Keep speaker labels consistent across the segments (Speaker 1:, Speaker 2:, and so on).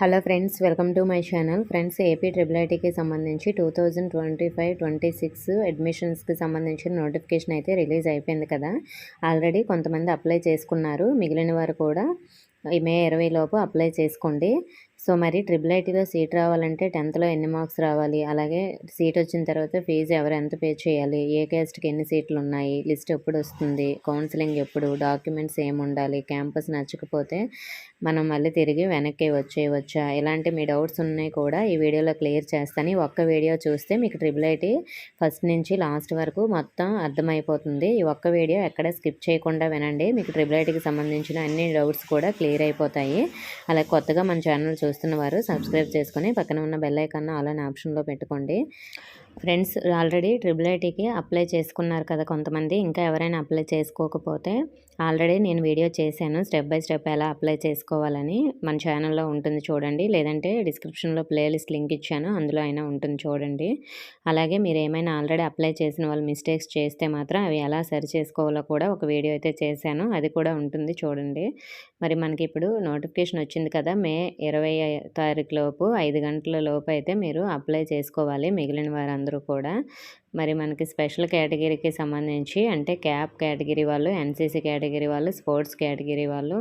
Speaker 1: Hello friends, welcome to my channel. Friends, AP triple ఐటీకి సంబంధించి 2025-26 అడ్మిషన్స్కి సంబంధించిన నోటిఫికేషన్ అయితే రిలీజ్ అయిపోయింది కదా. ఆల్రెడీ కొంతమంది అప్లై చేసుకున్నారు. మిగిలిన వారు కూడా ఈ మే 20 లోపు అప్లై చేసుకోండి. సో మరి ట్రిపుల్ ఐటీలో సీట్ రావాలంటే 10థ్లో ఎన్ని మార్క్స్ రావాలి, అలాగే సీట్ వచ్చిన తర్వాత ఫీజు ఎవరు ఎంత పే చేయాలి, ఏ క్యాస్ట్కి ఎన్ని సీట్లు ఉన్నాయి, లిస్ట్ ఎప్పుడు వస్తుంది, కౌన్సిలింగ్ ఎప్పుడు, డాక్యుమెంట్స్ ఏమి ఉండాలి, క్యాంపస్ నచ్చకపోతే మనం మళ్ళీ తిరిగి వెనక్కి వచ్చేయవచ్చా, ఇలాంటి మీ డౌట్స్ ఉన్నాయి కూడా ఈ వీడియోలో క్లియర్ చేస్తాను. ఒక్క వీడియో చూస్తే మీకు ట్రిపుల్ ఐటీ ఫస్ట్ నుంచి లాస్ట్ వరకు మొత్తం అర్థమైపోతుంది. ఈ ఒక్క వీడియో ఎక్కడ స్కిప్ చేయకుండా వినండి. మీకు ట్రిపుల్ ఐటీకి సంబంధించిన అన్ని డౌట్స్ కూడా క్లియర్ అయిపోతాయి. అలాగే కొత్తగా మన ఛానల్ చూస్తున్న వారు సబ్స్క్రైబ్ చేసుకొని పక్కన ఉన్న బెల్ ఐకాన్ ఆల్ అనే ఆప్షన్లో పెట్టుకోండి. ఫ్రెండ్స్, ఆల్రెడీ ట్రిపుల్ ఐటీకి అప్లై చేసుకున్నారు కదా కొంతమంది. ఇంకా ఎవరైనా అప్లై చేసుకోకపోతే ఆల్రెడీ నేను వీడియో చేశాను స్టెప్ బై స్టెప్ ఎలా అప్లై చేసుకోవాలని. మన ఛానల్లో ఉంటుంది చూడండి, లేదంటే డిస్క్రిప్షన్లో ప్లేలిస్ట్ లింక్ ఇచ్చాను, అందులో అయినా ఉంటుంది చూడండి. అలాగే మీరు ఏమైనా ఆల్రెడీ అప్లై చేసిన వాళ్ళు మిస్టేక్స్ చేస్తే మాత్రం అవి ఎలా సరి చేసుకోవాలో కూడా ఒక వీడియో అయితే చేశాను, అది కూడా ఉంటుంది చూడండి. మరి మనకి ఇప్పుడు నోటిఫికేషన్ వచ్చింది కదా, మే 20 తారీఖు లోపు 5 గంటల లోపు అయితే మీరు అప్లై చేసుకోవాలి, మిగిలిన వారందరూ కూడా. మరి మనకి స్పెషల్ కేటగిరీకి సంబంధించి అంటే క్యాప్ కేటగిరీ వాళ్ళు, ఎన్సీసీ కేటగిరీ వాళ్ళు, స్పోర్ట్స్ కేటగిరీ వాళ్ళు,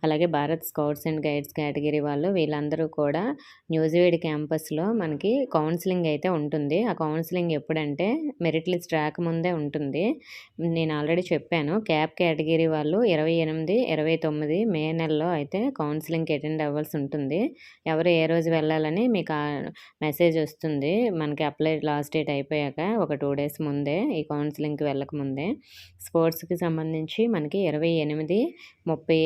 Speaker 1: అలాగే Bharat scouts and guides category వాళ్ళు, వీళ్ళందరూ కూడా న్యూజివీడ్ క్యాంపస్లో మనకి కౌన్సిలింగ్ అయితే ఉంటుంది. ఆ కౌన్సిలింగ్ ఎప్పుడంటే మెరిట్ లిస్ట్ రాకముందే ఉంటుంది. నేను ఆల్రెడీ చెప్పాను, క్యాప్ కేటగిరీ వాళ్ళు 28, 29 మే నెలలో అయితే కౌన్సిలింగ్కి అటెండ్ అవ్వాల్సి ఉంటుంది. ఎవరు ఏ రోజు వెళ్ళాలని మీకు మెసేజ్ వస్తుంది మనకి అప్లై లాస్ట్ డేట్ అయిపోయాక ఒక 2 డేస్ ముందే, ఈ కౌన్సిలింగ్కి వెళ్ళకముందే. స్పోర్ట్స్కి సంబంధించి మనకి 28, 30,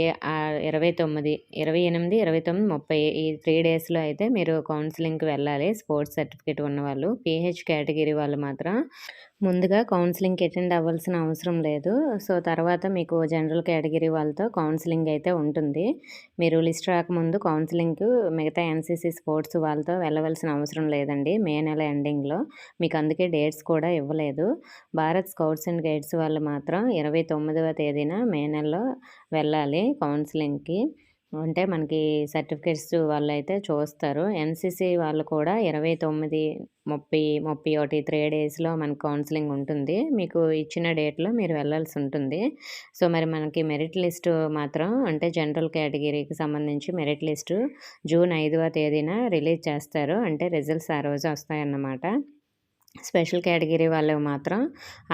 Speaker 1: 29, 28, 29, 30 ఈ 3 డేస్లో అయితే మీరు కౌన్సిలింగ్కి వెళ్ళాలి, స్పోర్ట్స్ సర్టిఫికేట్ ఉన్నవాళ్ళు. పీహెచ్ కేటగిరీ వాళ్ళు మాత్రం ముందుగా కౌన్సిలింగ్కి అటెండ్ అవ్వాల్సిన అవసరం లేదు. సో తర్వాత మీకు జనరల్ కేటగిరీ వాళ్ళతో కౌన్సిలింగ్ అయితే ఉంటుంది. మీరు లిస్ట్ రాకముందు కౌన్సిలింగ్కు మిగతా ఎన్సీసీ స్పోర్ట్స్ వాళ్ళతో వెళ్ళవలసిన అవసరం లేదండి మే నెల ఎండింగ్లో. మీకు అందుకే డేట్స్ కూడా ఇవ్వలేదు. భారత్ స్కౌట్స్ అండ్ గైడ్స్ వాళ్ళు మాత్రం 29వ తేదీన మే నెలలో వెళ్ళాలి కౌన్సిలింగ్కి. అంటే మనకి సర్టిఫికేట్స్ వాళ్ళు అయితే చూస్తారు. ఎన్సీసీ వాళ్ళు కూడా 29, 30, 31 3 డేస్లో మనకు కౌన్సిలింగ్ ఉంటుంది. మీకు ఇచ్చిన డేట్లో మీరు వెళ్ళాల్సి ఉంటుంది. సో మరి మనకి మెరిట్ లిస్టు మాత్రం అంటే జనరల్ కేటగిరీకి సంబంధించి మెరిట్ లిస్టు జూన్ 5వ తేదీన రిలీజ్ చేస్తారు. అంటే రిజల్ట్స్ ఆ రోజు వస్తాయన్నమాట. స్పెషల్ కేటగిరీ వాళ్ళవి మాత్రం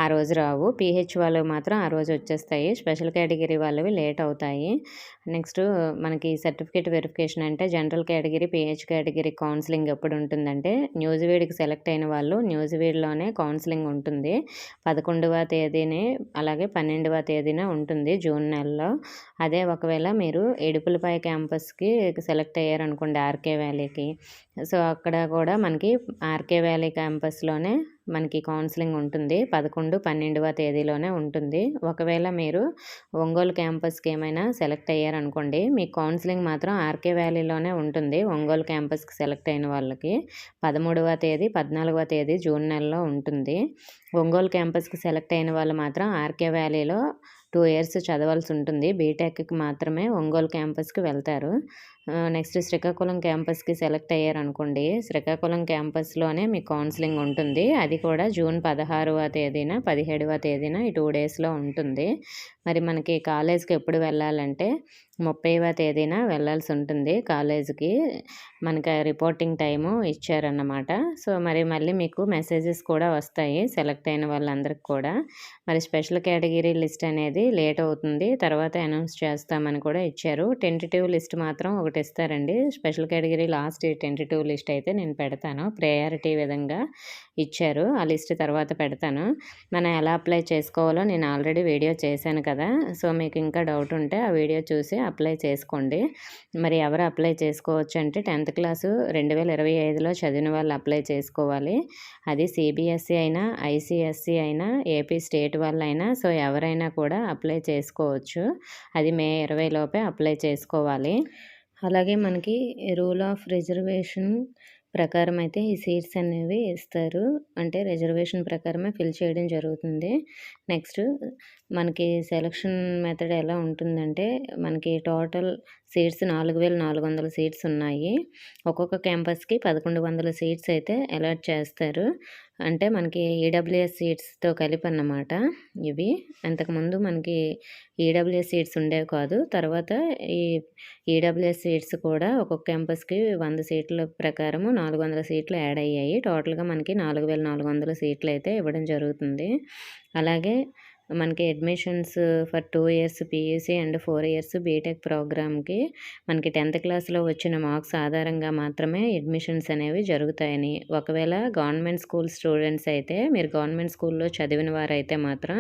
Speaker 1: ఆ రోజు రావు. పీహెచ్ వాళ్ళవి మాత్రం ఆ రోజు వచ్చేస్తాయి. స్పెషల్ కేటగిరీ వాళ్ళవి లేట్ అవుతాయి. నెక్స్ట్ మనకి సర్టిఫికేట్ వెరిఫికేషన్ అంటే general category, pH category counselling ఎప్పుడు ఉంటుందంటే న్యూజివీడ్కి సెలెక్ట్ అయిన వాళ్ళు న్యూజివీడ్లోనే కౌన్సిలింగ్ ఉంటుంది. 11వ తేదీనే అలాగే 12వ తేదీన ఉంటుంది జూన్ నెలలో. అదే ఒకవేళ మీరు ఇడుపులపై క్యాంపస్కి సెలెక్ట్ అయ్యారనుకోండి ఆర్కే వ్యాలీకి, సో అక్కడ కూడా మనకి ఆర్కే వ్యాలీ క్యాంపస్లోనే మనకి కౌన్సిలింగ్ ఉంటుంది. 11, 12వ తేదీలోనే ఉంటుంది. ఒకవేళ మీరు ఒంగోలు క్యాంపస్కి ఏమైనా సెలెక్ట్ అయ్యారనుకోండి, మీ కౌన్సిలింగ్ మాత్రం ఆర్కే వ్యాలీలోనే ఉంటుంది. ఒంగోలు క్యాంపస్కి సెలెక్ట్ అయిన వాళ్ళకి 13వ తేదీ, 14వ తేదీ జూన్ నెలలో ఉంటుంది. ఒంగోలు క్యాంపస్కి సెలెక్ట్ అయిన వాళ్ళు మాత్రం ఆర్కే వ్యాలీలో 2 ఇయర్స్ చదవాల్సి ఉంటుంది. బీటెక్కి మాత్రమే ఒంగోలు క్యాంపస్కి వెళ్తారు. నెక్స్ట్ శ్రీకాకుళం క్యాంపస్కి సెలెక్ట్ అయ్యారనుకోండి, శ్రీకాకుళం క్యాంపస్లోనే మీకు కౌన్సిలింగ్ ఉంటుంది. అది కూడా జూన్ 16వ తేదీన, 17వ తేదీన ఈ 2 డేస్లో ఉంటుంది. మరి మనకి కాలేజ్కి ఎప్పుడు వెళ్ళాలంటే 30వ తేదీన వెళ్ళాల్సి ఉంటుంది కాలేజ్కి. మనకి రిపోర్టింగ్ టైము ఇచ్చారన్నమాట. సో మరి మళ్ళీ మీకు మెసేజెస్ కూడా వస్తాయి సెలెక్ట్ అయిన వాళ్ళందరికీ కూడా. మరి స్పెషల్ కేటగిరీ లిస్ట్ అనేది లేట్ అవుతుంది, తర్వాత అనౌన్స్ చేస్తామని కూడా ఇచ్చారు. టెంటేటివ్ లిస్ట్ మాత్రం ఒకటి ఇస్తారండి. Special category last tentative list అయితే నేను పెడతాను, ప్రయారిటీ విధంగా ఇచ్చారు. ఆ లిస్ట్ తర్వాత పెడతాను. మనం ఎలా అప్లై చేసుకోవాలో నేను ఆల్రెడీ వీడియో చేశాను కదా. సో మీకు ఇంకా డౌట్ ఉంటే ఆ వీడియో చూసి అప్లై చేసుకోండి. మరి ఎవరు అప్లై చేసుకోవచ్చు అంటే 10th క్లాసు 2025లో చదివిన వాళ్ళు అప్లై చేసుకోవాలి. అది సిబిఎస్ఈ అయినా, ఐసిఎస్ఈ అయినా, ఏపీ స్టేట్ వాళ్ళైనా, సో ఎవరైనా కూడా అప్లై చేసుకోవచ్చు. అది మే 20 లోపే అప్లై చేసుకోవాలి. అలాగే మనకి రూల్ ఆఫ్ రిజర్వేషన్ ప్రకారం అయితే ఈ సీట్స్ అనేవి ఇస్తారు. అంటే రిజర్వేషన్ ప్రకారమే ఫిల్ చేయడం జరుగుతుంది. నెక్స్ట్ మనకి సెలక్షన్ మెథడ్ ఎలా ఉంటుందంటే, మనకి టోటల్ సీట్స్ 4400 సీట్స్ ఉన్నాయి. ఒక్కొక్క క్యాంపస్‌కి 1100 సీట్స్ అయితే అలాట్ చేస్తారు. అంటే మనకి ఈడబ్ల్యూఎస్ సీట్స్‌తో కలిపన్నమాట ఇవి. అంతకుముందు మనకి ఈడబ్ల్యూఎస్ సీట్స్ ఉండేవి కాదు. తర్వాత ఈ ఈడబ్ల్యూఎస్ సీట్స్ కూడా ఒక్కొక్క క్యాంపస్‌కి 100 సీట్ల ప్రకారము 400 సీట్లు యాడ్ అయ్యాయి. టోటల్‌గా మనకి 4400 సీట్లయితే ఇవ్వడం జరుగుతుంది. అలాగే మనకి admissions for 2 years PUC and 4 years BTech ప్రోగ్రామ్‌కి మనకి 10థ్ క్లాస్‌లో వచ్చిన మార్క్స్ ఆధారంగా మాత్రమే అడ్మిషన్స్ అనేవి జరుగుతాయని. ఒకవేళ గవర్నమెంట్ స్కూల్ స్టూడెంట్స్ అయితే, మీరు గవర్నమెంట్ స్కూల్‌లో చదివిన వారైతే మాత్రం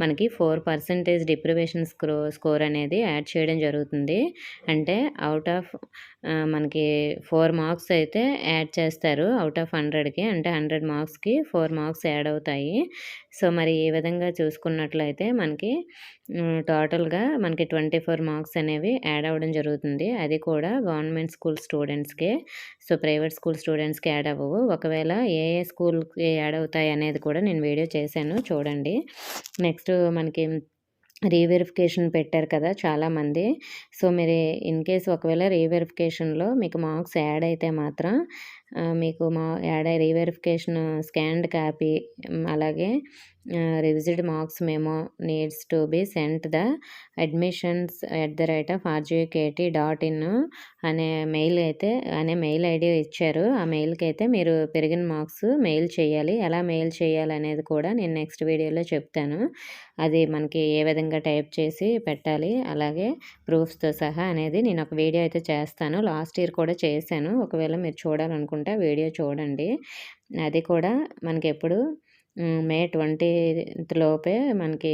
Speaker 1: మనకి 4% డిప్రివేషన్ స్కోర్ అనేది యాడ్ చేయడం జరుగుతుంది. అంటే ఔట్ ఆఫ్ మనకి 4 మార్క్స్ అయితే యాడ్ చేస్తారు ఔట్ ఆఫ్ 100కి. అంటే 100 మార్క్స్‌కి 4 మార్క్స్ యాడ్ అవుతాయి. సో, మరి ఈ విధంగా చూసుకున్నట్లయితే మనకి టోటల్‌గా మనకి 24 మార్క్స్ అనేవి యాడ్ అవ్వడం జరుగుతుంది. అది కూడా గవర్నమెంట్ స్కూల్ స్టూడెంట్స్‌కే. సో, ప్రైవేట్ స్కూల్ స్టూడెంట్స్‌కి యాడ్ అవ్వవు. ఒకవేళ ఏ ఏ స్కూల్‌కి యాడ్ అవుతాయి అనేది కూడా నేను వీడియో చేశాను చూడండి. నెక్స్ట్ మనకి రీవెరిఫికేషన్ పెట్టారు కదా చాలామంది. సో, మీరు ఇన్‌కేస్ ఒకవేళ రీవెరిఫికేషన్‌లో మీకు మార్క్స్ యాడ్ అయితే మాత్రం మీకు రీవెరిఫికేషన్ స్కాన్డ్ కాపీ అలాగే revised marks memo needs to be sent the admissions@rgkt.in అనే మెయిల్ ఐడి ఇచ్చారు. ఆ మెయిల్‌కి అయితే మీరు పెరిగిన మార్క్స్ మెయిల్ చేయాలి. ఎలా మెయిల్ చేయాలనేది కూడా నేను నెక్స్ట్ వీడియోలో చెప్తాను. అది మనకి ఏ విధంగా టైప్ చేసి పెట్టాలి, అలాగే ప్రూఫ్స్‌తో సహా అనేది నేను ఒక వీడియో అయితే చేస్తాను. లాస్ట్ ఇయర్ కూడా చేశాను. ఒకవేళ మీరు చూడాలనుకుంటే ఆ వీడియో చూడండి. అది కూడా మనకెప్పుడు మే 20th లోపే మనకి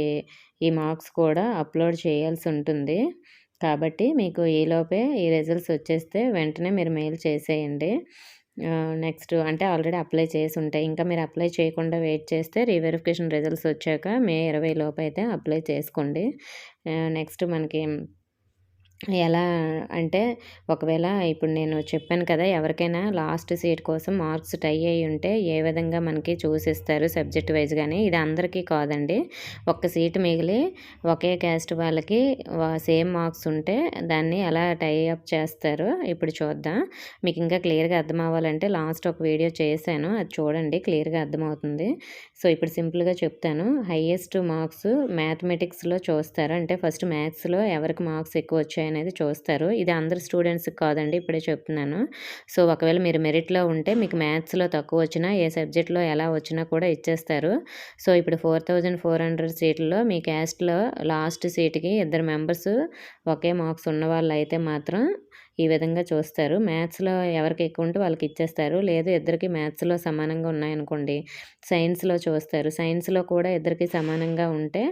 Speaker 1: ఈ మార్క్స్ కూడా అప్లోడ్ చేయాల్సి ఉంటుంది. కాబట్టి మీకు ఈలోపే ఈ రిజల్ట్స్ వచ్చేస్తే వెంటనే మీరు మెయిల్ చేసేయండి. నెక్స్ట్ అంటే ఆల్రెడీ అప్లై చేసి ఉంటాయి. ఇంకా మీరు అప్లై చేయకుండా వెయిట్ చేస్తే రీవెరిఫికేషన్ రిజల్ట్స్ వచ్చాక మే 20 లోపు అయితే అప్లై చేసుకోండి. నెక్స్ట్ మనకి ఎలా అంటే ఒకవేళ ఇప్పుడు నేను చెప్పాను కదా! ఎవరికైనా లాస్ట్ సీట్ కోసం మార్క్స్ టై అయ్యి ఉంటే ఏ విధంగా మనకి చూసిస్తారు సబ్జెక్ట్ వైస్‌గాని. ఇది అందరికీ కాదండి. ఒక్క సీట్ మిగిలి ఒకే క్యాస్ట్ వాళ్ళకి సేమ్ మార్క్స్ ఉంటే దాన్ని ఎలా టై అప్ చేస్తారో ఇప్పుడు చూద్దాం. మీకు ఇంకా క్లియర్‌గా అర్థం అవ్వాలంటే లాస్ట్ ఒక వీడియో చేశాను. అది చూడండి క్లియర్‌గా అర్థమవుతుంది. సో, ఇప్పుడు సింపుల్‌గా చెప్తాను. హైయెస్ట్ మార్క్స్ మ్యాథమెటిక్స్‌లో చూస్తారు. అంటే ఫస్ట్ మ్యాథ్స్‌లో ఎవరికి మార్క్స్ ఎక్కువ వచ్చాయి అనేది చూస్తారు. ఇది అందరు స్టూడెంట్స్‌కి కాదండి ఇప్పుడే చెప్తున్నాను. సో, ఒకవేళ మీరు మెరిట్‌లో ఉంటే మీకు మ్యాథ్స్‌లో తక్కువ వచ్చినా, ఏ సబ్జెక్ట్‌లో ఎలా వచ్చినా కూడా ఇచ్చేస్తారు. సో, ఇప్పుడు 4400 సీట్లలో మీ క్యాస్ట్‌లో లాస్ట్ సీట్‌కి ఇద్దరు మెంబర్స్ ఒకే మార్క్స్ ఉన్నవాళ్ళైతే మాత్రం ఈ విధంగా చూస్తారు. మ్యాథ్స్‌లో ఎవరికి ఎక్కువ ఉంటే వాళ్ళకి ఇచ్చేస్తారు. లేదు ఇద్దరికి మ్యాథ్స్‌లో సమానంగా ఉన్నాయనుకోండి, సైన్స్‌లో చూస్తారు. సైన్స్‌లో కూడా ఇద్దరికి సమానంగా ఉంటే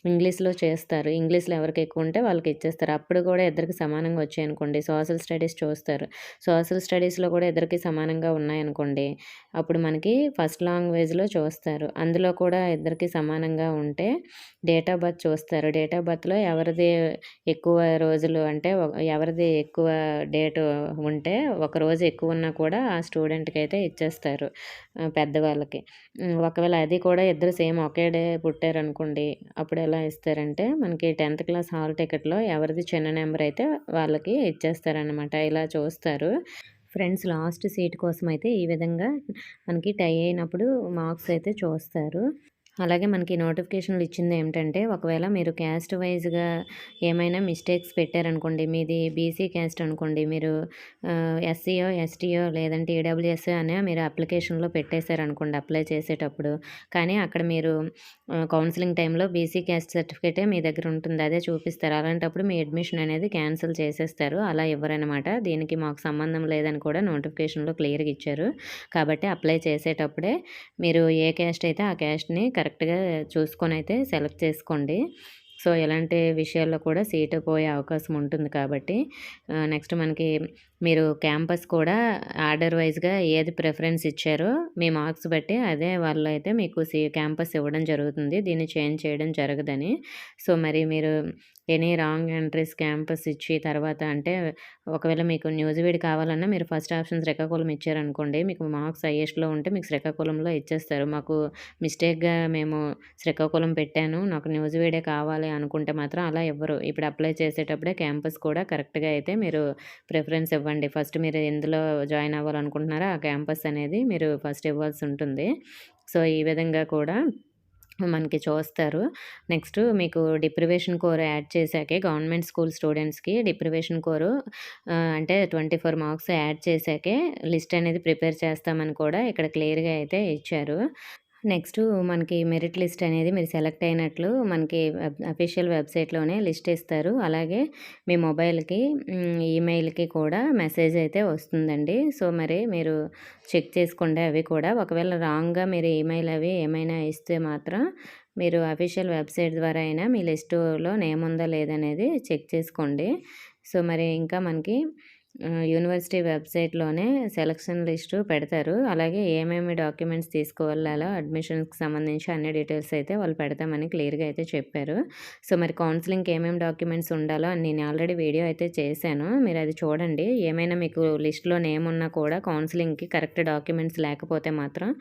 Speaker 1: ఇంగ్లీష్‌లో చేస్తారు. ఇంగ్లీష్‌లో ఎవరికి ఎక్కువ ఉంటే వాళ్ళకి ఇచ్చేస్తారు. అప్పుడు కూడా ఇద్దరికి సమానంగా వచ్చాయనుకోండి సోషల్ స్టడీస్ చూస్తారు. సోషల్ స్టడీస్‌లో కూడా ఇద్దరికి సమానంగా ఉన్నాయనుకోండి, అప్పుడు మనకి ఫస్ట్ లాంగ్వేజ్‌లో చూస్తారు. అందులో కూడా ఇద్దరికి సమానంగా ఉంటే డేట్ ఆఫ్ బర్త్ చూస్తారు. డేట్ ఆఫ్ బర్త్‌లో ఎవరిది ఎక్కువ రోజులు అంటే ఎవరిది ఎక్కువ డేటు ఉంటే ఒకరోజు ఎక్కువ ఉన్నా కూడా ఆ స్టూడెంట్‌కైతే ఇచ్చేస్తారు పెద్దవాళ్ళకి. ఒకవేళ అది కూడా ఇద్దరు సేమ్ ఒకే డే పుట్టారనుకోండి, అప్పుడు ఎలా ఇస్తారంటే మనకి 10థ్ క్లాస్ హాల్ టికెట్‌లో ఎవరిది చిన్న నెంబర్ అయితే వాళ్ళకి ఇచ్చేస్తారనమాట. ఇలా చూస్తారు. ఫ్రెండ్స్ లాస్ట్ సీట్ కోసం అయితే ఈ విధంగా మనకి టై అయినప్పుడు మార్క్స్ అయితే చూస్తారు. అలాగే మనకి నోటిఫికేషన్‌లు ఇచ్చింది ఏమిటంటే, ఒకవేళ మీరు క్యాస్ట్ వైస్‌గా ఏమైనా మిస్టేక్స్ పెట్టారనుకోండి, మీది బీసీ క్యాస్ట్ అనుకోండి, మీరు ఎస్సీయో, ఎస్టీయో లేదంటే ఈడబ్ల్యూఎస్ అని మీరు అప్లికేషన్‌లో పెట్టేశారనుకోండి అప్లై చేసేటప్పుడు. కానీ అక్కడ మీరు కౌన్సిలింగ్ టైంలో బీసీ క్యాస్ట్ సర్టిఫికేటే మీ దగ్గర ఉంటుంది. అదే చూపిస్తారు. అలాంటప్పుడు మీ అడ్మిషన్ అనేది క్యాన్సిల్ చేసేస్తారు. అలా ఇవ్వరనమాట. దీనికి మాకు సంబంధం లేదని కూడా నోటిఫికేషన్‌లో క్లియర్‌గా ఇచ్చారు. కాబట్టి అప్లై చేసేటప్పుడే మీరు ఏ క్యాస్ట్ అయితే ఆ క్యాస్ట్‌ని కరెక్ట్‌గా చూసుకొనైతే సెలెక్ట్ చేసుకోండి. సో, ఎలాంటి విషయాల్లో కూడా సీటు పోయే అవకాశం ఉంటుంది కాబట్టి నెక్స్ట్ మనకి మీరు క్యాంపస్ కూడా ఆర్డర్ వైస్‌గా ఏది ప్రిఫరెన్స్ ఇచ్చారో మీ మార్క్స్ బట్టి అదే వాళ్ళైతే మీకు క్యాంపస్ ఇవ్వడం జరుగుతుంది. దీన్ని చేంజ్ చేయడం జరగదని. సో, మరి మీరు ఎనీ రాంగ్ ఎంట్రీస్ క్యాంపస్ ఇచ్చి తర్వాత అంటే ఒకవేళ మీకు న్యూజివీడ్ కావాలన్నా మీరు ఫస్ట్ ఆప్షన్ శ్రీకాకుళం ఇచ్చారనుకోండి, మీకు మార్క్స్ హైయెస్ట్‌లో ఉంటే మీకు శ్రీకాకుళంలో ఇచ్చేస్తారు. మాకు మిస్టేక్‌గా మేము శ్రీకాకుళం పెట్టాను, నాకు న్యూజివీడే కావాలి అనుకుంటే మాత్రం అలా ఇవ్వరు. ఇప్పుడు అప్లై చేసేటప్పుడే క్యాంపస్ కూడా కరెక్ట్‌గా అయితే మీరు ప్రిఫరెన్స్ ఇవ్వండి. ఫస్ట్ మీరు ఎందులో జాయిన్ అవ్వాలనుకుంటున్నారో ఆ క్యాంపస్ అనేది మీరు ఫస్ట్ ఇవ్వాల్సి ఉంటుంది. సో, ఈ విధంగా కూడా మనకి చూస్తారు. నెక్స్ట్ మీకు డిప్రివేషన్ కోర్ యాడ్ చేశాకే గవర్నమెంట్ స్కూల్ స్టూడెంట్స్‌కి డిప్రివేషన్ కోరు అంటే 24 మార్క్స్ యాడ్ చేశాకే లిస్ట్ అనేది ప్రిపేర్ చేస్తామని కూడా ఇక్కడ క్లియర్‌గా అయితే ఇచ్చారు. నెక్స్టు మనకి మెరిట్ లిస్ట్ అనేది మీరు సెలెక్ట్ అయినట్లు మనకి అఫీషియల్ వెబ్సైట్‌లోనే లిస్ట్ ఇస్తారు. అలాగే మీ మొబైల్‌కి, ఈమెయిల్‌కి కూడా మెసేజ్ అయితే వస్తుందండి. సో, మరి మీరు చెక్ చేసుకోండి అవి కూడా. ఒకవేళ రాంగ్‌గా మీరు ఈమెయిల్ అవి ఏమైనా ఇస్తే మాత్రం మీరు అఫీషియల్ వెబ్సైట్ ద్వారా అయినా మీ లిస్టులో నేమ్ ఉందా లేదనేది చెక్ చేసుకోండి. సో, మరి ఇంకా మనకి యూనివర్సిటీ వెబ్సైట్‌లోనే సెలక్షన్ లిస్టు పెడతారు. అలాగే ఏమేమి డాక్యుమెంట్స్ తీసుకువెళ్ళాలో అడ్మిషన్స్‌కి సంబంధించి అన్ని డీటెయిల్స్ అయితే వాళ్ళు పెడతామని క్లియర్‌గా అయితే చెప్పారు. సో, మరి కౌన్సిలింగ్‌కి ఏమేమి డాక్యుమెంట్స్ ఉండాలో అని నేను ఆల్రెడీ వీడియో అయితే చేశాను. మీరు అది చూడండి. ఏమైనా మీకు లిస్ట్‌లో నేమ్ ఉన్నా కూడా కౌన్సిలింగ్‌కి కరెక్ట్ డాక్యుమెంట్స్ లేకపోతే మాత్రం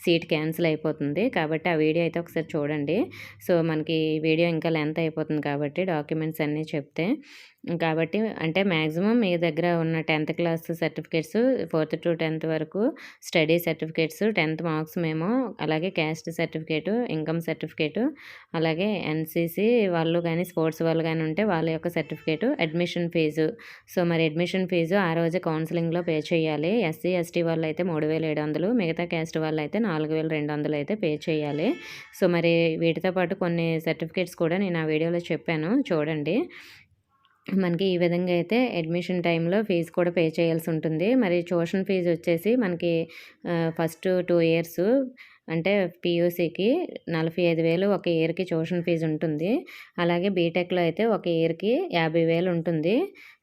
Speaker 1: సీట్ క్యాన్సిల్ అయిపోతుంది. కాబట్టి ఆ వీడియో అయితే ఒకసారి చూడండి. సో, మనకి వీడియో ఇంకా లెంత్ అయిపోతుంది కాబట్టి డాక్యుమెంట్స్ అన్నీ చెప్తే. కాబట్టి అంటే మ్యాక్సిమం మీ దగ్గర ఉన్న 10థ్ class certificates 4th to 10th వరకు study certificates, 10th marks memo, అలాగే క్యాస్ట్ సర్టిఫికేటు, ఇన్కమ్ సర్టిఫికేటు, అలాగే ఎన్‌సీసీ వాళ్ళు గానీ, స్పోర్ట్స్ వాళ్ళు గానీ ఉంటే వాళ్ళ యొక్క సర్టిఫికేటు, అడ్మిషన్ ఫీజు. సో, మరి అడ్మిషన్ ఫీజు ఆ రోజే కౌన్సిలింగ్‌లో పే చేయాలి. ఎస్సీ, ఎస్టీ వాళ్ళైతే 3,700, మిగతా క్యాస్ట్ వాళ్ళైతే 4,200 అయితే పే చేయాలి. సో, మరి వీటితో పాటు కొన్ని సర్టిఫికేట్స్ కూడా నేను ఆ వీడియోలో చెప్పాను చూడండి. మనకి ఈ విధంగా అయితే అడ్మిషన్ టైంలో ఫీజు కూడా పే చేయాల్సి ఉంటుంది. మరి ట్యూషన్ ఫీజు వచ్చేసి మనకి ఫస్ట్ 2 ఇయర్స్ అంటే పీయూసీకి 45,000 ఒక ఇయర్‌కి ట్యూషన్ ఫీజు ఉంటుంది. అలాగే బీటెక్‌లో అయితే ఒక ఇయర్‌కి 50,000 ఉంటుంది.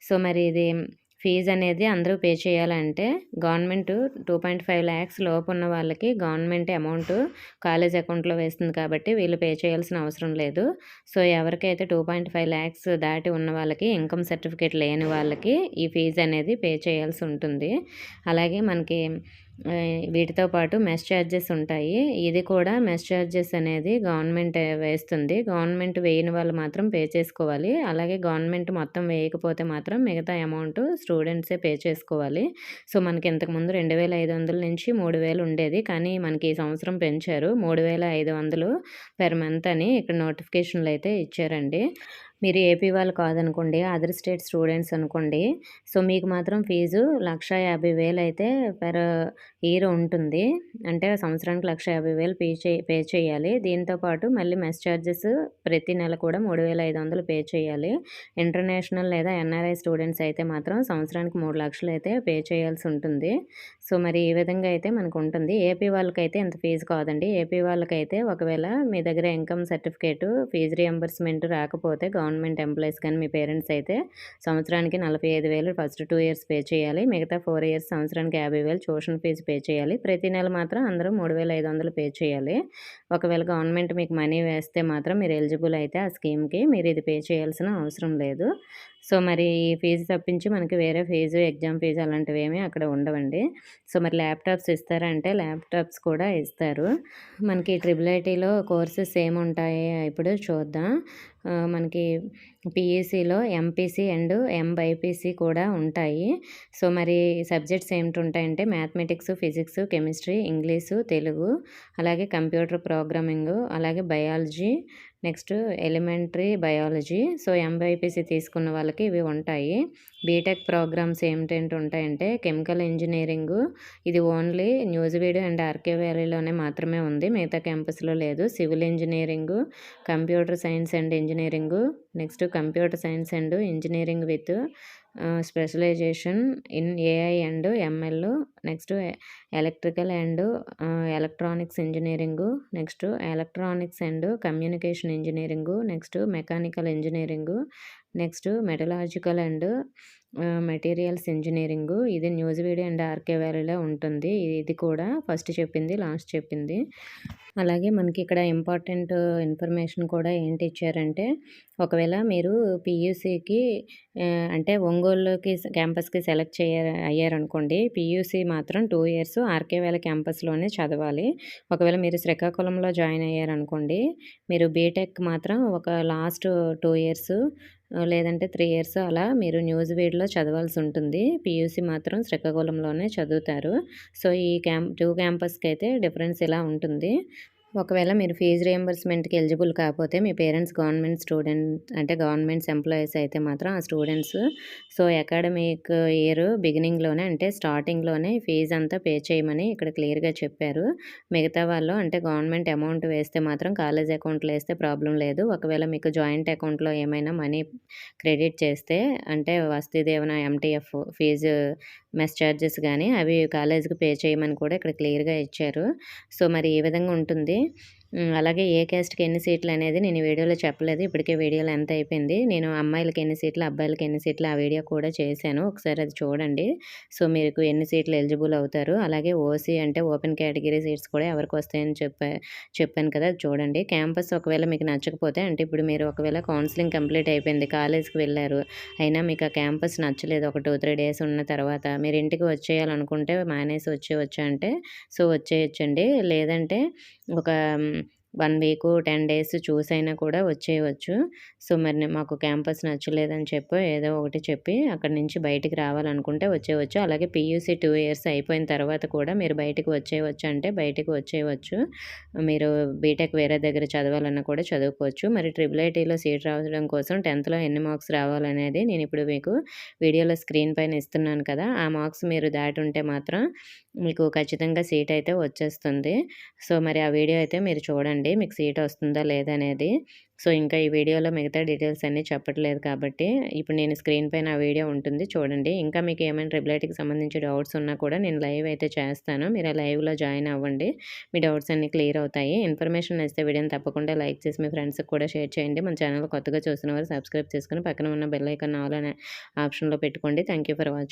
Speaker 1: సో, మరి ఇది ఫీజనేది అందరూ పే చేయాలంటే గవర్నమెంటు 2.5 లాక్స్ లోపున్న వాళ్ళకి గవర్నమెంట్ అమౌంటు కాలేజ్ అకౌంట్‌లో వేస్తుంది కాబట్టి వీళ్ళు పే చేయాల్సిన అవసరం లేదు. సో, ఎవరికైతే 2.5 లాక్స్ దాటి ఉన్న వాళ్ళకి ఇన్కమ్ సర్టిఫికేట్ లేని వాళ్ళకి ఈ ఫీజనేది పే చేయాల్సి ఉంటుంది. అలాగే మనకి వీటితో పాటు మెస్ ఛార్జెస్ ఉంటాయి. ఇది కూడా మెస్ ఛార్జెస్ అనేది గవర్నమెంట్ వేస్తుంది. గవర్నమెంట్ వేయని వాళ్ళు మాత్రం పే చేసుకోవాలి. అలాగే గవర్నమెంట్ మొత్తం వేయకపోతే మాత్రం మిగతా అమౌంట్ స్టూడెంట్సే పే చేసుకోవాలి. సో, మనకి ఇంతకుముందు 2,500 నుంచి 3,000 ఉండేది. కానీ మనకి ఈ సంవత్సరం పెంచారు. 3,500 పెర్ మంత్ అని ఇక్కడ నోటిఫికేషన్‌లో అయితే ఇచ్చారండి. మీరు ఏపీ వాళ్ళు కాదనుకోండి, అదర్ స్టేట్ స్టూడెంట్స్ అనుకోండి. సో, మీకు మాత్రం ఫీజు 1,50,000 అయితే పెర్ ఇయర్ ఉంటుంది. అంటే సంవత్సరానికి 1,50,000 పే చేయాలి. దీంతో పాటు మళ్ళీ మెస్ ఛార్జెస్ ప్రతి నెల కూడా 3,500 పే చేయాలి. ఇంటర్నేషనల్ లేదా ఎన్ఆర్ఐ స్టూడెంట్స్ అయితే మాత్రం సంవత్సరానికి 3,00,000 అయితే పే చేయాల్సి ఉంటుంది. సో, మరి ఈ విధంగా అయితే మనకుంటుంది. ఏపీ వాళ్ళకైతే ఇంత ఫీజు కాదండి. ఏపీ వాళ్ళకైతే ఒకవేళ మీ దగ్గర ఇన్కమ్ సర్టిఫికేటు, ఫీజు రియంబర్స్‌మెంట్ రాకపోతే గవర్నమెంట్ ఎంప్లాయీస్ కానీ మీ పేరెంట్స్ అయితే సంవత్సరానికి 45,000 ఫస్ట్ 2 ఇయర్స్ పే చేయాలి. మిగతా 4 ఇయర్స్ సంవత్సరానికి 50,000 ట్యూషన్ ఫీజు పే చేయాలి. ప్రతి నెల మాత్రం అందరూ 3,500 పే చేయాలి. ఒకవేళ గవర్నమెంట్ మీకు మనీ వేస్తే మాత్రం మీరు ఎలిజిబుల్ అయితే ఆ స్కీమ్‌కి మీరు ఇది పే చేయాల్సిన అవసరం లేదు. సో, మరి ఈ ఫీజు తప్పించి మనకి వేరే ఫీజు, ఎగ్జామ్ ఫీజు అలాంటివేమీ అక్కడ ఉండవండి. సో, మరి ల్యాప్‌టాప్స్ ఇస్తారా అంటే ల్యాప్‌టాప్స్ కూడా ఇస్తారు. మనకి ట్రిపుల్ ఐటీలో కోర్సెస్ ఏముంటాయి ఇప్పుడు చూద్దాం. మనకి పీఈసీలో ఎంపీసీ అండ్ ఎంబైపీసీ కూడా ఉంటాయి. సో, మరి సబ్జెక్ట్స్ ఏమిటుంటాయంటే mathematics, physics, chemistry, English, Telugu, అలాగే కంప్యూటర్ ప్రోగ్రామింగు, అలాగే biology, next elementary biology. So, MBiPC తీసుకున్న వాళ్ళకి ఇవి ఉంటాయి. బీటెక్ ప్రోగ్రామ్స్ ఏమిటేంటి ఉంటాయంటే కెమికల్ ఇంజినీరింగు, ఇది ఓన్లీ న్యూజివీడు అండ్ ఆర్కే వ్యాలీలోనే మాత్రమే ఉంది. మిగతా క్యాంపస్‌లో లేదు. Civil engineering, computer science and engineering, next computer science and engineering with specialization in AI and ML, next electrical and electronics engineering, next electronics and communication engineering, next mechanical engineering, next మెటలాజికల్ and materials engineering. ఇది Nuzvid and RK వ్యాలీలో ఉంటుంది. ఇది కూడా first చెప్పింది, last చెప్పింది. అలాగే మనకి ఇక్కడ ఇంపార్టెంట్ ఇన్ఫర్మేషన్ కూడా ఏంటి ఇచ్చారంటే, ఒకవేళ మీరు పీయూసీకి అంటే ఒంగోలుకి క్యాంపస్‌కి సెలెక్ట్ అయ్యారనుకోండి. పీయూసీ మాత్రం 2 ఇయర్స్ ఆర్‌కే వ్యాలీ క్యాంపస్‌లోనే చదవాలి. ఒకవేళ మీరు శ్రీకాకుళంలో జాయిన్ అయ్యారనుకోండి, మీరు బీటెక్ మాత్రం ఒక లాస్ట్ 2 ఇయర్స్ లేదంటే 3 ఇయర్స్ అలా మీరు న్యూజివీడ్‌లో చదవాల్సుంటుంది. పీయూసీ మాత్రం శ్రీకాకుళంలోనే చదువుతారు. సో, ఈ 2 క్యాంపస్‌కైతే డిఫరెన్స్ ఇలా ఉంటుంది. ఒకవేళ మీరు ఫీజ్ రియంబర్స్‌మెంట్‌కి ఎలిజిబుల్ కాకపోతే మీ పేరెంట్స్ గవర్నమెంట్ స్టూడెంట్ అంటే గవర్నమెంట్స్ ఎంప్లాయీస్ అయితే మాత్రం ఆ స్టూడెంట్స్ అకాడమిక్ ఇయర్ బిగినింగ్‌లోనే అంటే స్టార్టింగ్‌లోనే ఫీజ్ అంతా పే చేయమని ఇక్కడ క్లియర్‌గా చెప్పారు. మిగతా వాళ్ళు అంటే గవర్నమెంట్ అమౌంట్ వేస్తే మాత్రం కాలేజ్ అకౌంట్‌లో ఏస్తే ప్రాబ్లమ్ లేదు. ఒకవేళ మీకు జాయింట్ అకౌంట్‌లో ఏమైనా మనీ క్రెడిట్ చేస్తే అంటే Vasathi Deevena, MTF fee mess charges గానీ అవి కాలేజ్‌కి పే చేయమని కూడా ఇక్కడ క్లియర్‌గా ఇచ్చారు. సో, మరి ఈ విధంగా ఉంటుంది. అలాగే ఏ క్యాస్ట్‌కి ఎన్ని సీట్లనేది నేను ఈ వీడియోలో చెప్పలేదు. ఇప్పటికే వీడియో లెంత్ అయిపోయింది. నేను అమ్మాయిలకి ఎన్ని సీట్లు, అబ్బాయిలకి ఎన్ని సీట్లు ఆ వీడియో కూడా చేశాను. ఒకసారి అది చూడండి. సో, మీకు ఎన్ని సీట్లు ఎలిజిబుల్ అవుతారు. అలాగే ఓసీ అంటే ఓపెన్ కేటగిరీ సీట్స్ కూడా ఎవరికొస్తాయని చెప్పాను కదా! అది చూడండి. క్యాంపస్ ఒకవేళ మీకు నచ్చకపోతే అంటే ఇప్పుడు మీరు ఒకవేళ కౌన్సెలింగ్ కంప్లీట్ అయిపోయింది. కాలేజ్‌కి వెళ్లారు. అయినా మీకు ఆ క్యాంపస్ నచ్చలేదు. ఒక 2, 3 డేస్ ఉన్న తర్వాత మీరు ఇంటికి వచ్చేయాలనుకుంటే మానేసి వచ్చేయొచ్చా అంటే సో, వచ్చేయొచ్చండి. లేదంటే ఒక 1 వీకు, 10 డేస్ చూసైనా కూడా వచ్చేయవచ్చు. సో, మరి మాకు క్యాంపస్ నచ్చలేదని చెప్పో ఏదో ఒకటి చెప్పి అక్కడి నుంచి బయటికి రావాలనుకుంటే వచ్చేయవచ్చు. అలాగే పీయూసీ 2 ఇయర్స్ అయిపోయిన తర్వాత కూడా మీరు బయటికి వచ్చేయవచ్చు అంటే బయటికి వచ్చేయవచ్చు. మీరు బీటెక్ వేరే దగ్గర చదవాలన్నా కూడా చదువుకోవచ్చు. మరి ట్రిపుల్ ఐటీలో సీట్ రావడం కోసం 10థ్‌లో ఎన్ని మార్క్స్ రావాలనేది నేను ఇప్పుడు మీకు వీడియోలో స్క్రీన్ పైన ఇస్తున్నాను కదా! ఆ మార్క్స్ మీరు దాటుంటే మాత్రం మీకు ఖచ్చితంగా సీట్ అయితే వచ్చేస్తుంది. సో, మరి ఆ వీడియో అయితే మీరు చూడండి. మీకు సీట్ వస్తుందా లేదా అనేది. సో, ఇంకా ఈ వీడియోలో మిగతా డీటెయిల్స్ అన్నీ చెప్పట్లేదు కాబట్టి, ఇప్పుడు నేను స్క్రీన్ పైన ఆ వీడియో ఉంటుంది చూడండి. ఇంకా మీకు ఏమైనా ట్రిపుల్ ఐటీకి సంబంధించి డౌట్స్ ఉన్నా కూడా నేను లైవ్ అయితే చేస్తాను. మీరు ఆ లైవ్‌లో జాయిన్ అవ్వండి. మీ డౌట్స్ అన్నీ క్లియర్ అవుతాయి. ఇన్ఫర్మేషన్ నచ్చితే వీడియోని తప్పకుండా లైక్ చేసి మీ ఫ్రెండ్స్‌కి కూడా షేర్ చేయండి. మన ఛానల్ కొత్తగా చూస్తున్న వారు సబ్స్క్రైబ్ చేసుకొని పక్కన ఉన్న బెల్ ఐకాన్ ఆల్ అనే ఆప్షన్‌లో పెట్టుకోండి. Thank you for watching.